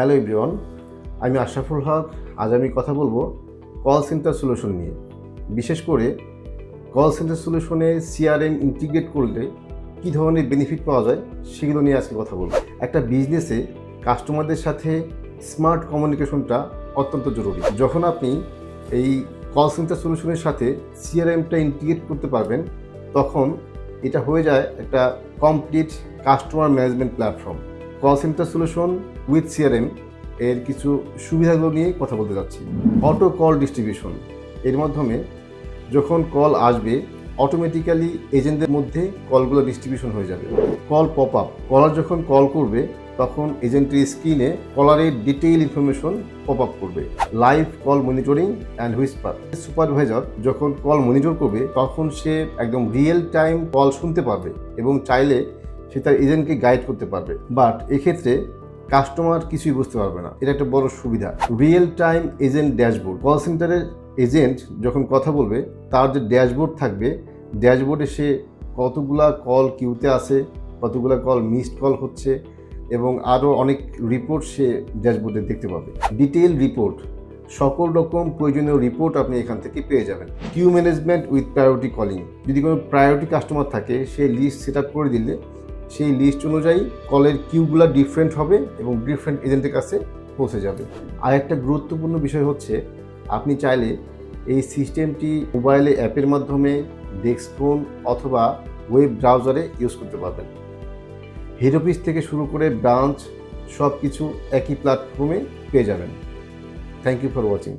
Hello everyone, আমি আশরাফুল হক। আজ আমি কথা বলবো কল সেন্টার সলিউশন নিয়ে। বিশেষ করে কল সেন্টার সলিউশনে সিআরএম ইন্টিগ্রেট করলে কী ধরনের বেনিফিট পাওয়া যায় সেগুলো নিয়ে আজকে কথা বলবো। একটা বিজনেসে কাস্টমারদের সাথে স্মার্ট কমিউনিকেশনটা অত্যন্ত জরুরি। যখন আপনি এই কল সেন্টার সলিউশনের সাথে সিআরএমটা ইন্টিগ্রেট করতে পারবেন, তখন এটা হয়ে যায় একটা complete customer management platform. Call centre solution with CRM এর কিছু সুবিধাগুলো নিয়ে কথা বলতে যাচ্ছি। অটো কল ডিস্ট্রিবিউশন, এর মাধ্যমে যখন কল আসবে অটোমেটিক্যালি এজেন্টদের মধ্যে কলগুলো ডিস্ট্রিবিউশন হয়ে যাবে। কল পপ আপ, কলার যখন কল করবে তখন এজেন্টের স্ক্রিনে কলারের ডিটেইল ইনফরমেশন পপ আপ করবে। Live call monitoring and Whisper, supervisor যখন কল মনিটর করবে তখন সে একদম রিয়েল টাইম কল শুনতে পারবে এবং চাইলে সে তার এজেন্টকে গাইড করতে পারবে। বাট এক্ষেত্রে কাস্টমার কিছুই বুঝতে পারবে না। এটা একটা বড় সুবিধা। Real time agent dashboard, call সেন্টারের এজেন্ট যখন কথা বলবে তার যে ড্যাশবোর্ড থাকবে, ড্যাশবোর্ডে সে কতগুলা কল কিউতে আছে, কতগুলা কল মিসড কল হচ্ছে এবং আরও অনেক রিপোর্ট সে ড্যাশবোর্ডে দেখতে পাবে। ডিটেইল রিপোর্ট, সকল রকম প্রয়োজনীয় রিপোর্ট আপনি এখান থেকে পেয়ে যাবেন। Queue management with priority calling, যদি কোনো প্রায়োরিটি কাস্টমার থাকে সে লিস্ট সেট আপ করে দিলে সেই লিস্ট অনুযায়ী কলের কিউগুলো ডিফারেন্ট হবে এবং ডিফারেন্ট এজেন্টের কাছে পৌঁছে যাবে। আর একটা গুরুত্বপূর্ণ বিষয় হচ্ছে, আপনি চাইলে এই সিস্টেমটি মোবাইলে অ্যাপের মাধ্যমে, ডেস্কফোন অথবা ওয়েব ব্রাউজারে ইউজ করতে পারবেন। হেড অফিস থেকে শুরু করে ব্রাঞ্চ সব কিছু একই প্ল্যাটফর্মে পেয়ে যাবেন। Thank you for watching.